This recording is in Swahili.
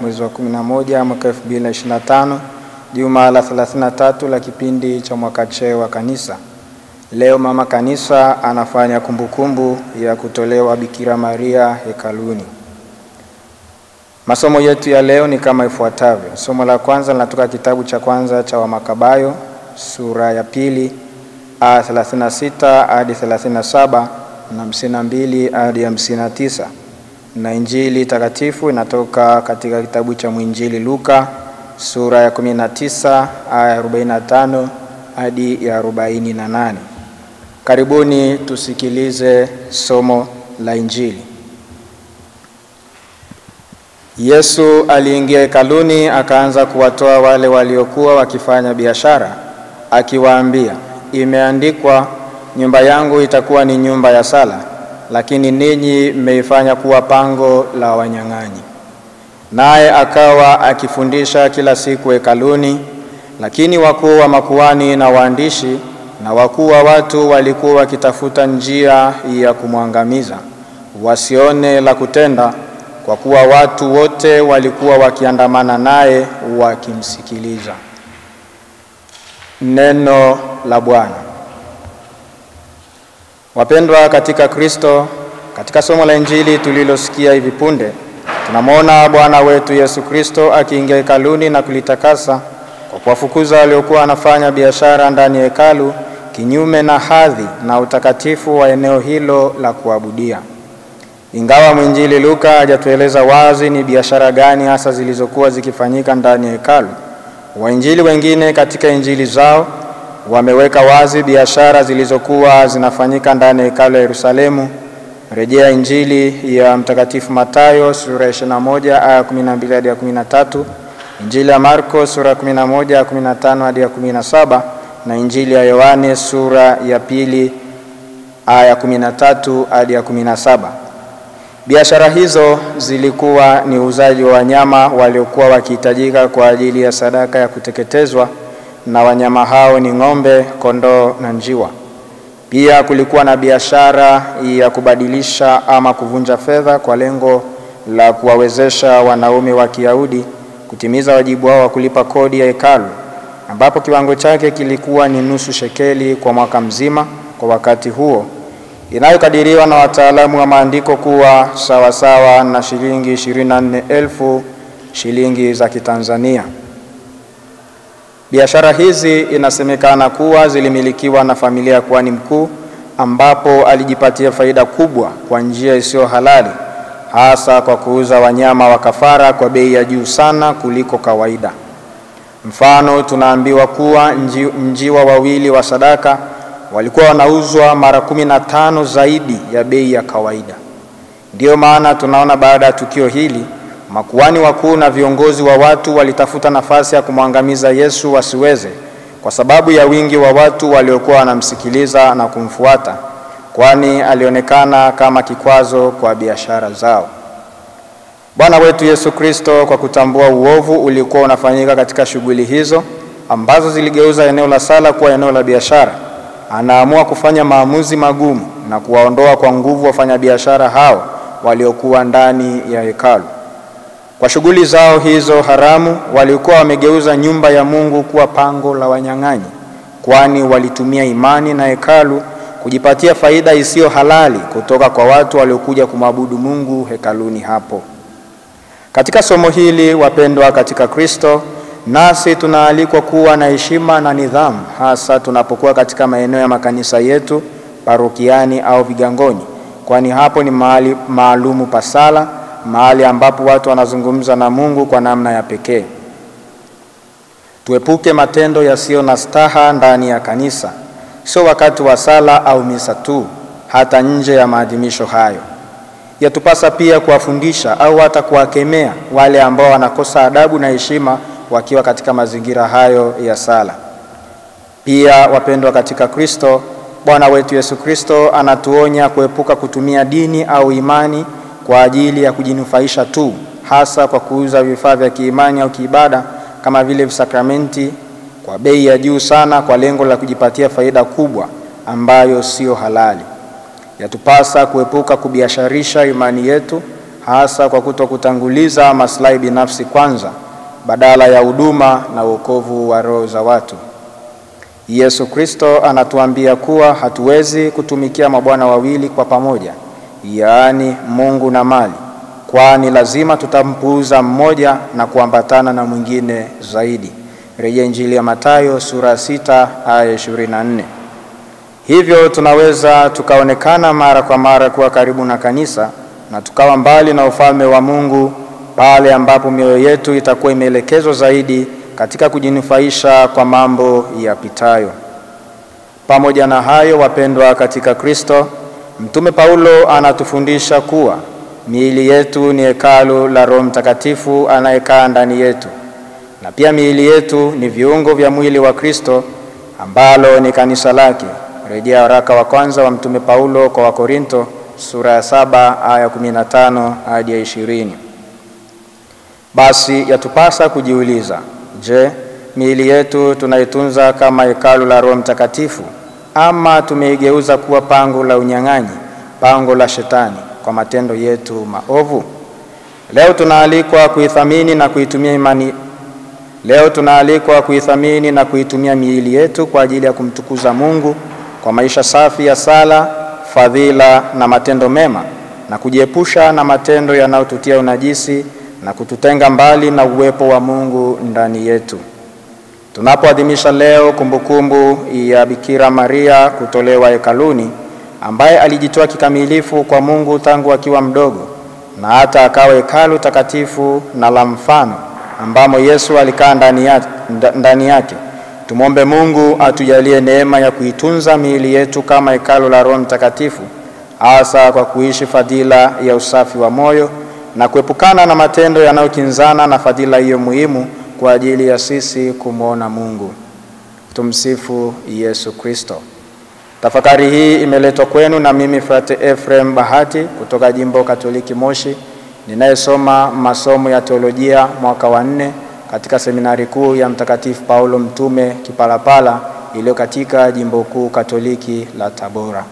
Mwezi wa 11 mwaka 2025, juma la 33 la kipindi cha mwaka C wa kanisa. Leo mama kanisa anafanya kumbukumbu ya kutolewa Bikira Maria hekaluni. Masomo yetu ya leo ni kama ifuatavyo. Somo la kwanza linatoka kitabu cha kwanza cha Wamakabayo sura ya 2 aya 36 hadi 37 na 52 hadi 59. Na Injili takatifu inatoka katika kitabu cha Mwinjili Luka sura ya 19 aya 45 hadi ya 48. Karibuni tusikilize somo la Injili. Yesu aliingia hekaluni akaanza kuwatoa wale waliokuwa wakifanya biashara, akiwaambia, "Imeandikwa, nyumba yangu itakuwa ni nyumba ya sala, lakini ninyi mmeifanya kuwa pango la wanyang'anyi." Naye akawa akifundisha kila siku hekaluni, lakini wakuu wa makuhani na waandishi na wakuu wa watu walikuwa wakitafuta njia ya kumwangamiza, wasione la kutenda, kwa kuwa watu wote walikuwa wakiandamana naye wakimsikiliza. Neno la Bwana. Wapendwa katika Kristo, katika somo la Injili tulilosikia hivi punde, tunamwona Bwana wetu Yesu Kristo akiingia hekaluni na kulitakasa kwa kuwafukuza waliokuwa wanafanya biashara ndani ya hekalu, kinyume na hadhi na utakatifu wa eneo hilo la kuabudia. Ingawa Mwinjili Luka hajatueleza wazi ni biashara gani hasa zilizokuwa zikifanyika ndani ya hekalu, wainjili wengine katika injili zao wameweka wazi biashara zilizokuwa zinafanyika ndani ya hekalu ya Yerusalemu. Rejea Injili ya Mtakatifu Mathayo sura ya 21 aya 12 hadi 13, Injili ya Marko sura ya 11 aya 15 hadi 17 na Injili ya Yohane sura ya 2 aya 13 hadi 17. Biashara hizo zilikuwa ni uuzaji wa wanyama waliokuwa wakihitajika kwa ajili ya sadaka ya kuteketezwa, na wanyama hao ni ng'ombe, kondoo na njiwa. Pia kulikuwa na biashara ya kubadilisha ama kuvunja fedha kwa lengo la kuwawezesha wanaume wa Kiyahudi kutimiza wajibu wao wa kulipa kodi ya hekalu, ambapo kiwango chake kilikuwa ni nusu shekeli kwa mwaka mzima kwa wakati huo, inayokadiriwa na wataalamu wa maandiko kuwa sawasawa na shilingi 24,000 shilingi za Kitanzania. Biashara hizi inasemekana kuwa zilimilikiwa na familia ya kuhani mkuu, ambapo alijipatia faida kubwa kwa njia isiyo halali, hasa kwa kuuza wanyama wa kafara kwa bei ya juu sana kuliko kawaida. Mfano, tunaambiwa kuwa njiwa wawili wa sadaka walikuwa wanauzwa mara 15 zaidi ya bei ya kawaida. Ndiyo maana tunaona baada ya tukio hili, makuhani wakuu na viongozi wa watu walitafuta nafasi ya kumwangamiza Yesu wasiweze, kwa sababu ya wingi wa watu waliokuwa wanamsikiliza na kumfuata, kwani alionekana kama kikwazo kwa biashara zao. Bwana wetu Yesu Kristo, kwa kutambua uovu uliokuwa unafanyika katika shughuli hizo ambazo ziligeuza eneo la sala kuwa eneo la biashara, anaamua kufanya maamuzi magumu na kuwaondoa kwa nguvu wafanyabiashara hao waliokuwa ndani ya hekalu. Kwa shughuli zao hizo haramu, walikuwa wamegeuza nyumba ya Mungu kuwa pango la wanyang'anyi, kwani walitumia imani na hekalu kujipatia faida isiyo halali kutoka kwa watu waliokuja kumwabudu Mungu hekaluni hapo. Katika somo hili, wapendwa katika Kristo, nasi tunaalikwa kuwa na heshima na nidhamu, hasa tunapokuwa katika maeneo ya makanisa yetu, parokiani au vigangoni, kwani hapo ni mahali maalumu pa sala, mahali ambapo watu wanazungumza na Mungu kwa namna ya pekee. Tuepuke matendo yasiyo na staha ndani ya kanisa, sio wakati wa sala au misa tu, hata nje ya maadhimisho hayo. Yatupasa pia kuwafundisha au hata kuwakemea wale ambao wanakosa adabu na heshima wakiwa katika mazingira hayo ya sala. Pia wapendwa katika Kristo, Bwana wetu Yesu Kristo anatuonya kuepuka kutumia dini au imani kwa ajili ya kujinufaisha tu, hasa kwa kuuza vifaa vya kiimani au kiibada kama vile sakramenti kwa bei ya juu sana kwa lengo la kujipatia faida kubwa ambayo sio halali. Yatupasa kuepuka kubiasharisha imani yetu hasa kwa kutokutanguliza maslahi binafsi kwanza badala ya huduma na wokovu wa roho za watu. Yesu Kristo anatuambia kuwa hatuwezi kutumikia mabwana wawili kwa pamoja, yaani Mungu na mali, kwani lazima tutampuuza mmoja na kuambatana na mwingine zaidi. Rejea Injili ya Mathayo sura 6 aya 24. Hivyo tunaweza tukaonekana mara kwa mara kuwa karibu na kanisa na tukawa mbali na ufalme wa Mungu pale ambapo mioyo yetu itakuwa imeelekezwa zaidi katika kujinufaisha kwa mambo yapitayo. Pamoja na hayo, wapendwa katika Kristo, Mtume Paulo anatufundisha kuwa miili yetu ni hekalu la Roho Mtakatifu anayekaa ndani yetu, na pia miili yetu ni viungo vya mwili wa Kristo ambalo ni kanisa lake. Rejea waraka wa kwanza wa Mtume Paulo kwa Wakorinto sura ya 7 aya 15 hadi 20. Basi yatupasa kujiuliza, je, miili yetu tunaitunza kama hekalu la Roho Mtakatifu ama tumeigeuza kuwa pango la unyang'anyi, pango la shetani kwa matendo yetu maovu? Leo tunaalikwa kuithamini na kuitumia miili yetu kwa ajili ya kumtukuza Mungu kwa maisha safi ya sala, fadhila na matendo mema, na kujiepusha na matendo yanayotutia unajisi na kututenga mbali na uwepo wa Mungu ndani yetu. Tunapoadhimisha leo kumbukumbu ya Bikira Maria kutolewa hekaluni, ambaye alijitoa kikamilifu kwa Mungu tangu akiwa mdogo na hata akawa hekalu takatifu na la mfano ambamo Yesu alikaa ndani yake, tumwombe Mungu atujalie neema ya kuitunza miili yetu kama hekalu la Roho Mtakatifu, hasa kwa kuishi fadhila ya usafi wa moyo na kuepukana na matendo yanayokinzana na fadhila hiyo muhimu kwa ajili ya sisi kumwona Mungu. Tumsifu Yesu Kristo. Tafakari hii imeletwa kwenu na mimi Frate Ephraim Bahati kutoka Jimbo Katoliki Moshi, ninayesoma masomo ya teolojia mwaka wa 4 katika seminari kuu ya Mtakatifu Paulo Mtume Kipalapala iliyo katika Jimbo Kuu Katoliki la Tabora.